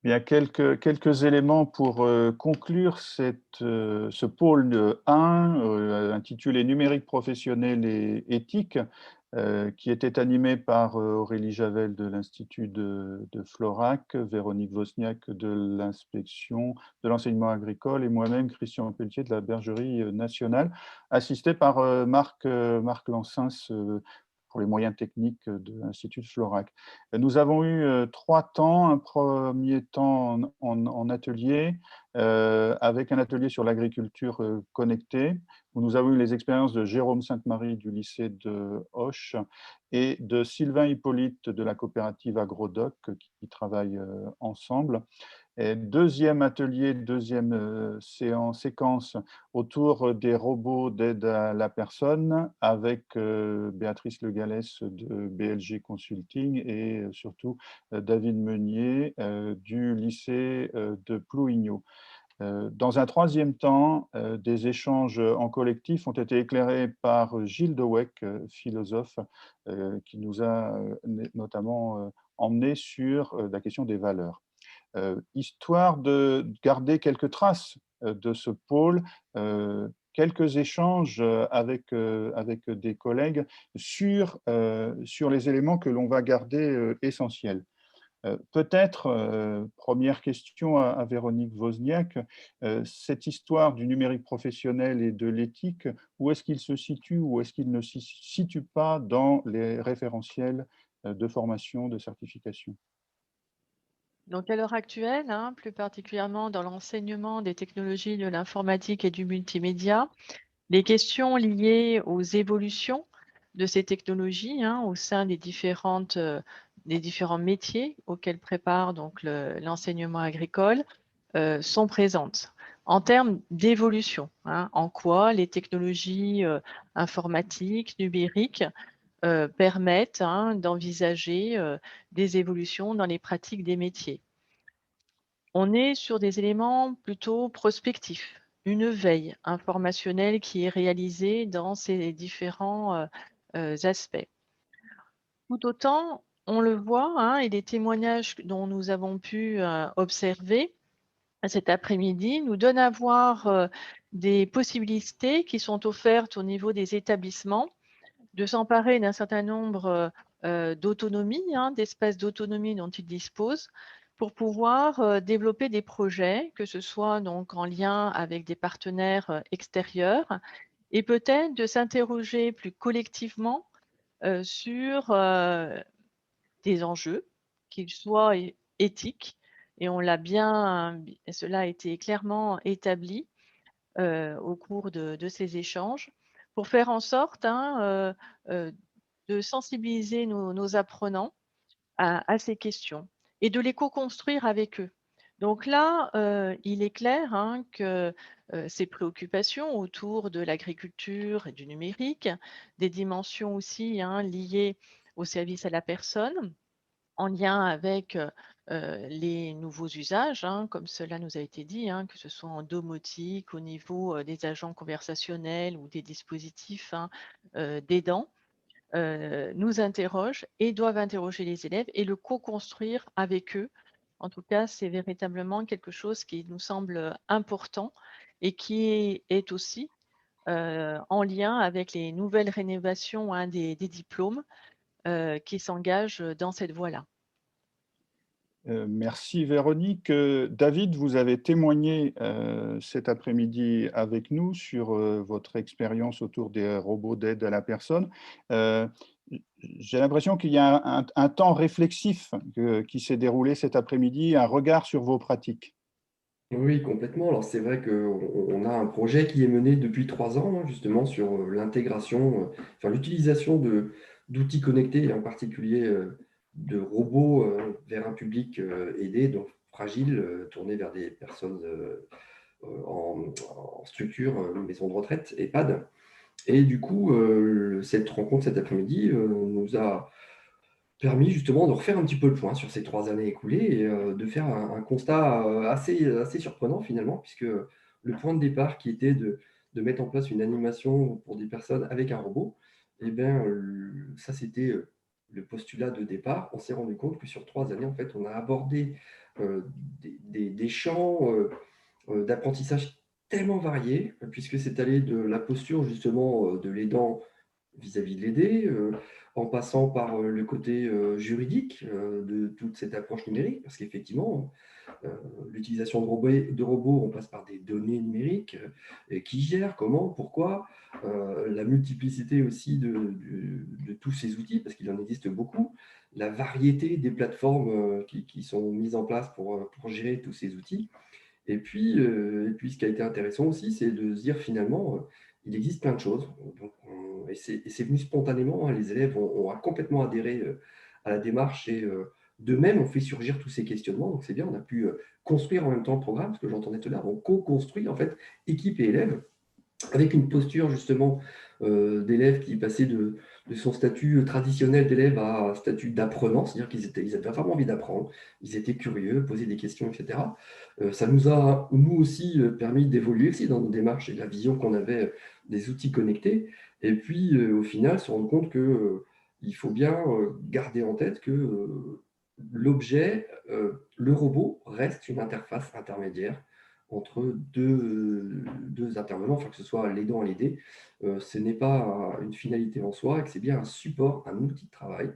Il y a quelques éléments pour conclure ce pôle 1 intitulé Numérique professionnel et éthique, qui était animé par Aurélie Javel de l'Institut de Florac, Véronique Wozniak de l'inspection de l'enseignement agricole et moi-même, Christian Pelletier de la Bergerie nationale, assisté par Marc Lansens pour les moyens techniques de l'Institut de Florac. Nous avons eu 3 temps. Un premier temps en atelier, avec un atelier sur l'agriculture connectée, où nous avons eu les expériences de Jérôme Sainte-Marie du lycée de Auch et de Sylvain Hippolyte de la coopérative AgroDoc qui travaillent ensemble. Et deuxième atelier, deuxième séquence autour des robots d'aide à la personne avec Béatrice Le Gallès de BLG Consulting et surtout David Meunier du lycée de Plouigneau. Dans un troisième temps, des échanges en collectif ont été éclairés par Gilles Dewecq, philosophe, qui nous a notamment emmenés sur la question des valeurs. Histoire de garder quelques traces de ce pôle, quelques échanges avec des collègues sur les éléments que l'on va garder essentiels. Peut-être, première question à Véronique Wozniak, cette histoire du numérique professionnel et de l'éthique, où est-ce qu'il se situe ou est-ce qu'il ne se situe pas dans les référentiels de formation, de certification? Donc à l'heure actuelle, hein, plus particulièrement dans l'enseignement des technologies de l'informatique et du multimédia, les questions liées aux évolutions de ces technologies, hein, au sein des différents métiers auxquels prépare donc l'enseignement agricole sont présentes. En termes d'évolution, hein, en quoi les technologies informatiques, numériques permettent, hein, d'envisager des évolutions dans les pratiques des métiers. On est sur des éléments plutôt prospectifs, une veille informationnelle qui est réalisée dans ces différents aspects. Tout autant, on le voit, hein, et les témoignages dont nous avons pu observer cet après-midi nous donnent à voir des possibilités qui sont offertes au niveau des établissements de s'emparer d'un certain nombre d'autonomie, hein, d'espaces d'autonomie dont ils disposent pour pouvoir développer des projets, que ce soit donc en lien avec des partenaires extérieurs, et peut-être de s'interroger plus collectivement sur des enjeux, qu'ils soient éthiques, et on l'a bien, cela a été clairement établi au cours de ces échanges, pour faire en sorte, hein, de sensibiliser nos apprenants à ces questions et de les co-construire avec eux. Donc là, il est clair, hein, que ces préoccupations autour de l'agriculture et du numérique, des dimensions aussi, hein, liées au service à la personne, en lien avec les nouveaux usages, hein, comme cela nous a été dit, hein, que ce soit en domotique, au niveau des agents conversationnels ou des dispositifs, hein, d'aidants, nous interrogent et doivent interroger les élèves et le co-construire avec eux. En tout cas, c'est véritablement quelque chose qui nous semble important et qui est aussi en lien avec les nouvelles rénovations, hein, des diplômes qui s'engagent dans cette voie-là. Merci Véronique. David, vous avez témoigné cet après-midi avec nous sur votre expérience autour des robots d'aide à la personne. Euh, j'ai l'impression qu'il y a un temps réflexif qui s'est déroulé cet après-midi, un regard sur vos pratiques. Oui, complètement. Alors c'est vrai qu'on a un projet qui est mené depuis 3 ans, hein, justement, sur l'intégration, enfin l'utilisation d'outils connectés, et en particulier de robots vers un public aidé, donc fragile, tourné vers des personnes en structure, maison de retraite, EHPAD. Et du coup, cette rencontre cet après-midi nous a permis justement de refaire un petit peu le point sur ces 3 années écoulées et de faire un constat assez surprenant finalement, puisque le point de départ qui était de mettre en place une animation pour des personnes avec un robot, et bien ça c'était le postulat de départ, on s'est rendu compte que sur 3 années, en fait, on a abordé des champs d'apprentissage tellement variés, puisque c'est allé de la posture justement de l'aidant vis-à-vis de l'aider, en passant par le côté juridique de toute cette approche numérique, parce qu'effectivement, l'utilisation de robots, on passe par des données numériques, et qui gèrent, comment, pourquoi, la multiplicité aussi de tous ces outils, parce qu'il en existe beaucoup, la variété des plateformes qui sont mises en place pour gérer tous ces outils. Et puis, ce qui a été intéressant aussi, c'est de se dire finalement, il existe plein de choses. Donc, et c'est venu spontanément, hein, les élèves ont complètement adhéré à la démarche et d'eux-mêmes ont fait surgir tous ces questionnements. Donc, c'est bien, on a pu construire en même temps le programme, parce que j'entendais tout à l'heure, on co-construit en fait équipe et élèves avec une posture justement d'élève qui passait de son statut traditionnel d'élève à un statut d'apprenant, c'est-à-dire ils avaient vraiment envie d'apprendre, ils étaient curieux, posaient des questions, etc. Ça nous a, nous aussi, permis d'évoluer aussi dans nos démarches et la vision qu'on avait des outils connectés. Et puis, au final, se rendre compte que il faut bien garder en tête que l'objet, le robot, reste une interface intermédiaire entre deux intervenants, enfin que ce soit l'aidant et l'aidé. Ce n'est pas une finalité en soi, et que c'est bien un support, un outil de travail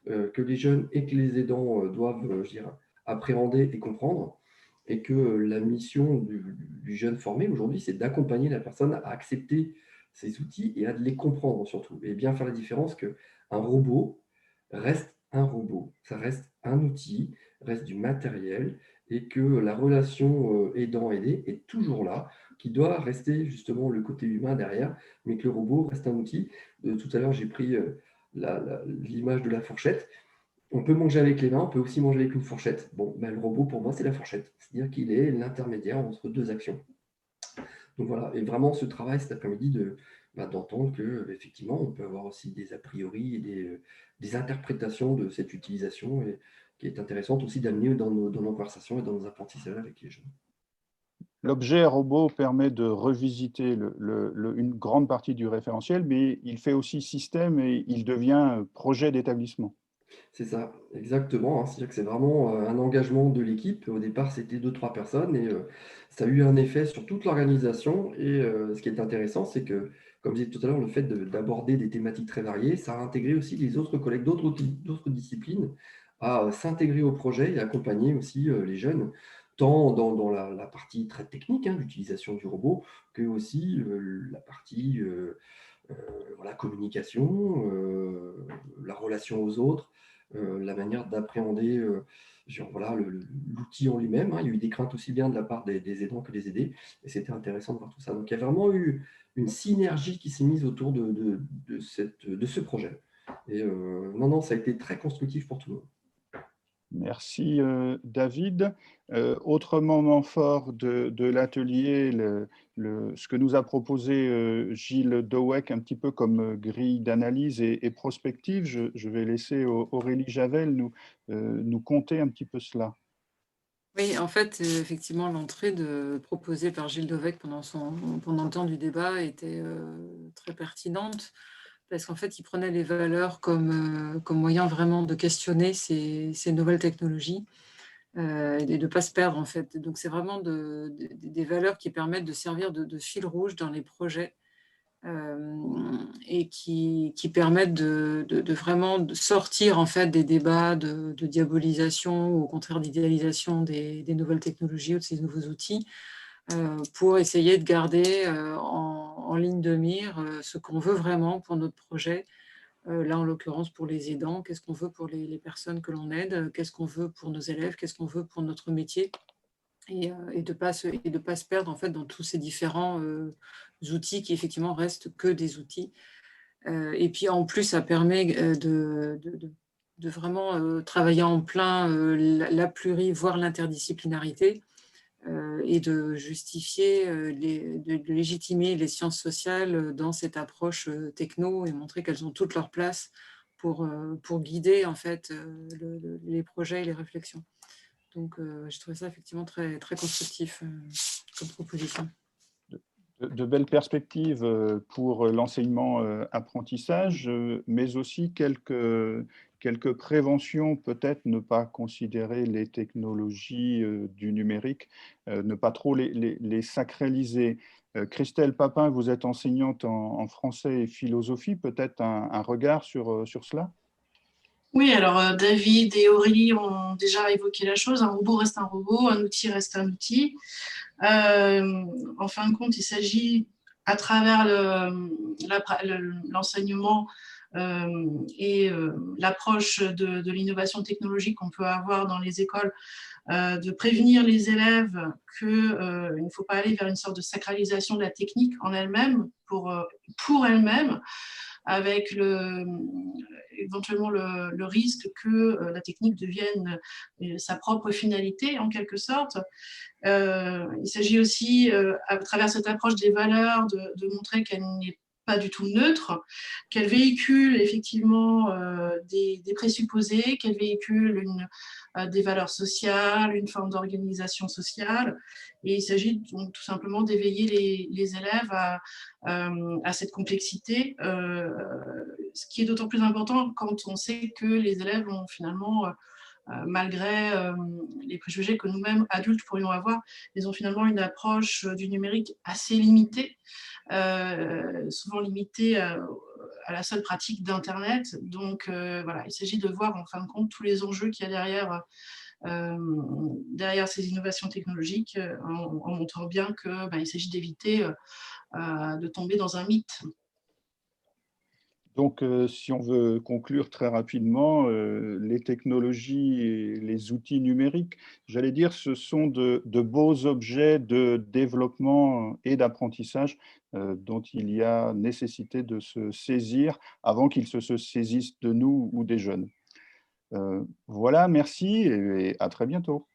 que les jeunes et que les aidants doivent, je dirais, appréhender et comprendre, et que la mission du jeune formé aujourd'hui, c'est d'accompagner la personne à accepter ces outils et à les comprendre surtout, et bien faire la différence qu'un robot reste un robot, ça reste un outil, reste du matériel, et que la relation aidant-aidé est toujours là, qui doit rester justement le côté humain derrière, mais que le robot reste un outil. Tout à l'heure, j'ai pris l'image de la fourchette. On peut manger avec les mains, on peut aussi manger avec une fourchette. Bon, ben, le robot, pour moi, c'est la fourchette. C'est-à-dire qu'il est l'intermédiaire entre deux actions. Donc voilà, et vraiment ce travail cet après-midi d'entendre que effectivement on peut avoir aussi des a priori et des interprétations de cette utilisation, et qui est intéressante aussi d'amener dans nos conversations et dans nos apprentissages avec les jeunes. L'objet robot permet de revisiter une grande partie du référentiel, mais il fait aussi système et il devient projet d'établissement. C'est ça, exactement, hein. C'est-à-dire que c'est vraiment un engagement de l'équipe. Au départ, c'était 2-3 personnes, et ça a eu un effet sur toute l'organisation. Et ce qui est intéressant, c'est que, comme je disais tout à l'heure, le fait d'aborder des thématiques très variées, ça a intégré aussi les autres collègues d'autres disciplines à s'intégrer au projet et accompagner aussi les jeunes, tant dans la partie très technique, hein, d'utilisation du robot, que aussi la partie voilà, communication, la relation aux autres, la manière d'appréhender voilà, l'outil en lui-même, hein. Il y a eu des craintes aussi bien de la part des aidants que des aidés, et c'était intéressant de voir tout ça. Donc il y a vraiment eu une synergie qui s'est mise autour de ce projet. Et non, non, ça a été très constructif pour tout le monde. Merci David. Autre moment fort de l'atelier, ce que nous a proposé Gilles Dowek, un petit peu comme grille d'analyse et prospective. Je vais laisser Aurélie Javel nous conter un petit peu cela. Oui, en fait, effectivement, l'entrée proposée par Gilles Dovec pendant le temps du débat était très pertinente, parce qu'en fait, il prenait les valeurs comme moyen vraiment de questionner ces nouvelles technologies et de ne pas se perdre, en fait. Donc, c'est vraiment des valeurs qui permettent de servir de fil rouge dans les projets et qui permettent de vraiment de sortir en fait des débats de diabolisation ou au contraire d'idéalisation des nouvelles technologies ou de ces nouveaux outils pour essayer de garder en ligne de mire ce qu'on veut vraiment pour notre projet. Là, en l'occurrence, pour les aidants, qu'est-ce qu'on veut pour les personnes que l'on aide, qu'est-ce qu'on veut pour nos élèves, qu'est-ce qu'on veut pour notre métier, et de pas se perdre en fait dans tous ces différents outils qui effectivement restent que des outils. Et puis en plus, ça permet de vraiment travailler en plein la voire l'interdisciplinarité, et de justifier, de légitimer les sciences sociales dans cette approche techno, et montrer qu'elles ont toute leur place pour guider en fait les projets et les réflexions. Donc, je trouvais ça effectivement très, très constructif comme proposition. De belles perspectives pour l'enseignement-apprentissage, mais aussi quelques quelques préventions, peut-être ne pas considérer les technologies du numérique, ne pas trop les sacraliser. Christelle Papin, vous êtes enseignante en français et philosophie, peut-être un regard sur cela? Oui, alors David et Aurélie ont déjà évoqué la chose. Un robot reste un robot, un outil reste un outil. En fin de compte, il s'agit, à travers l'enseignement et l'approche de l'innovation technologique qu'on peut avoir dans les écoles, de prévenir les élèves qu'il ne faut pas aller vers une sorte de sacralisation de la technique en elle-même, pour elle-même, avec éventuellement le risque que la technique devienne sa propre finalité, en quelque sorte. Il s'agit aussi, à travers cette approche des valeurs, de montrer qu'elle n'est pas du tout neutre, qu'elle véhicule effectivement des présupposés, qu'elle véhicule des valeurs sociales, une forme d'organisation sociale. Et il s'agit donc tout simplement d'éveiller les élèves à cette complexité, ce qui est d'autant plus important quand on sait que les élèves ont finalement, malgré les préjugés que nous-mêmes, adultes, pourrions avoir, ils ont finalement une approche du numérique assez limitée, souvent limitée à la seule pratique d'Internet. Donc voilà, il s'agit de voir en fin de compte tous les enjeux qu'il y a derrière ces innovations technologiques, en montrant bien qu'il s'agit d'éviter de tomber dans un mythe. Donc, si on veut conclure très rapidement, les technologies et les outils numériques, j'allais dire, ce sont de beaux objets de développement et d'apprentissage dont il y a nécessité de se saisir avant qu'ils se saisissent de nous ou des jeunes. Voilà, merci et à très bientôt.